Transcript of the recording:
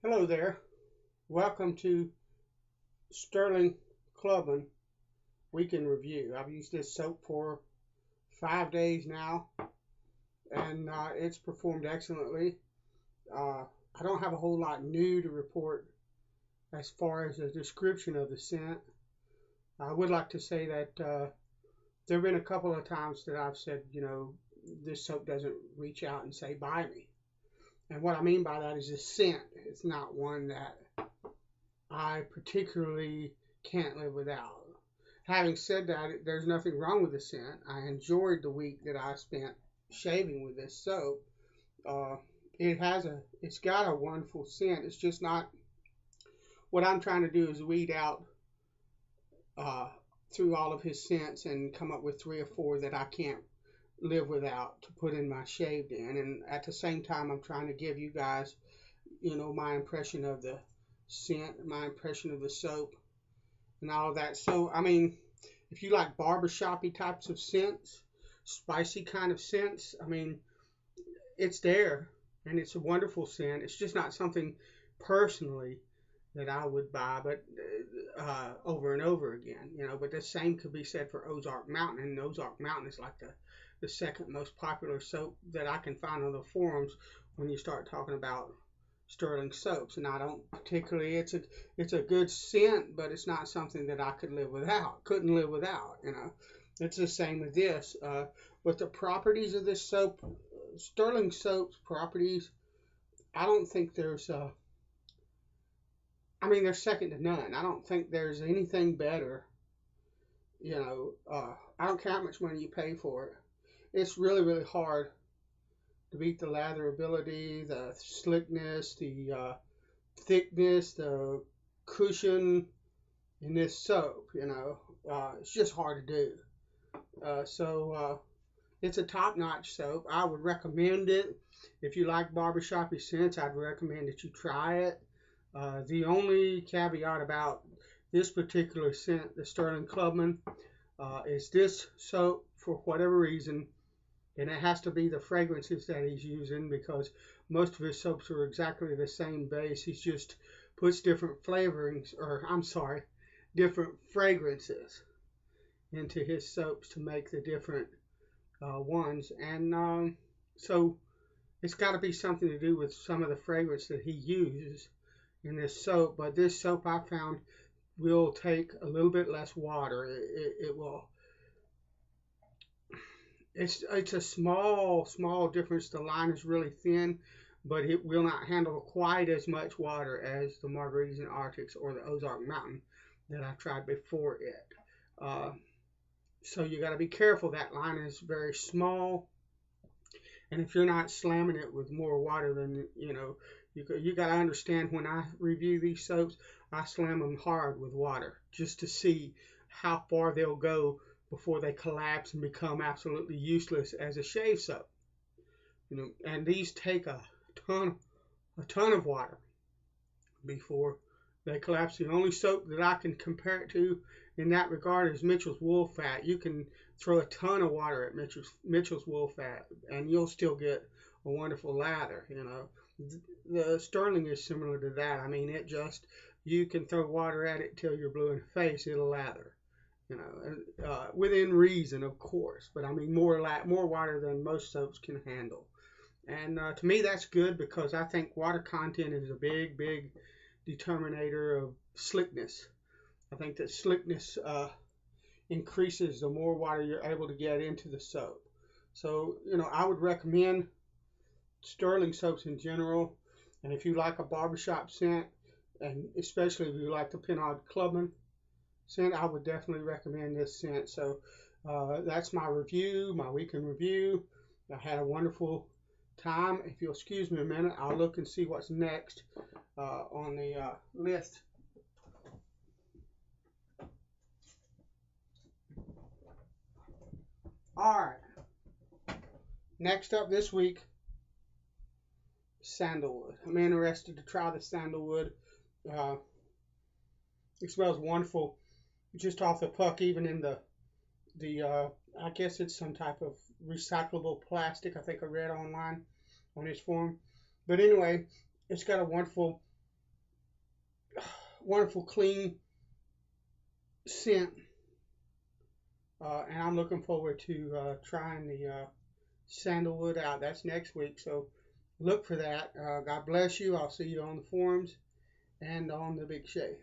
Hello there. Welcome to Stirling Clubman Weekend Review. I've used this soap for 5 days now, and it's performed excellently. Uh, I don't have a whole lot new to report as far as the description of the scent. I would like to say that there have been a couple of times that I've said, this soap doesn't reach out and say, buy me. And what I mean by that is the scent. It's not one that I particularly can't live without. Having said that, there's nothing wrong with the scent. I enjoyed the week that I spent shaving with this soap. Uh, it's got a wonderful scent. It's just not. What I'm trying to do is weed out uh, through all of his scents and come up with three or four that I can't live without to put in my shaved in. And at the same time, I'm trying to give you guys, my impression of the scent, my impression of the soap, and all of that. So, I mean, if you like barbershoppy types of scents, spicy kind of scents, I mean, it's there and it's a wonderful scent. It's just not something personally that I would buy, but over and over again, But the same could be said for Ozark Mountain, and Ozark Mountain is like the second most popular soap that I can find on the forums when you start talking about Stirling soaps. And I don't particularly. It's a good scent, but it's not something that I could live without. Couldn't live without. It's the same with this. But the properties of this soap, Stirling soap's properties, I don't think there's. I mean, they're second to none. I don't think there's anything better. I don't care how much money you pay for it. It's really, really hard to beat the latherability, the slickness, the thickness, the cushion in this soap. It's just hard to do. So it's a top-notch soap. I would recommend it. If you like barbershoppy scents, I'd recommend that you try it. The only caveat about this particular scent, the Stirling Clubman, is this soap, for whatever reason, and it has to be the fragrances that he's using, because most of his soaps are exactly the same base. He just puts different flavorings, or I'm sorry, different fragrances into his soaps to make the different ones. And so it's got to be something to do with some of the fragrance that he uses in this soap. But this soap I found will take a little bit less water. It will. It's a small difference. The line is really thin, but it will not handle quite as much water as the Margaritas and Arctics or the Ozark Mountain that I tried before it. Uh, so you got to be careful. That line is very small, and if you're not slamming it with more water than you got to understand, when I review these soaps, I slam them hard with water just to see how far they'll go before they collapse and become absolutely useless as a shave soap. And these take a ton of water before they collapse. The only soap that I can compare it to in that regard is Mitchell's Wool Fat. You can throw a ton of water at Mitchell's Wool Fat, and you'll still get a wonderful lather. The Stirling is similar to that. I mean, you can throw water at it till you're blue in the face, it'll lather. Within reason, of course, but I mean more water than most soaps can handle. And to me, that's good, because I think water content is a big determinator of slickness. I think that slickness increases the more water you're able to get into the soap. So, I would recommend Stirling soaps in general. And if you like a barbershop scent, and especially if you like the Pinard Clubman scent, I would definitely recommend this scent. So that's my review, my weekend review. I had a wonderful time. If you'll excuse me a minute, I'll look and see what's next on the list. All right. Next up this week, sandalwood. I'm interested to try the sandalwood. It smells wonderful, just off the puck, even in the I guess it's some type of recyclable plastic. I think I read online on his form. But anyway, it's got a wonderful wonderful, clean scent. And I'm looking forward to trying the sandalwood out. That's next week, so look for that. God bless you. I'll see you on the forums and on the Big Shave.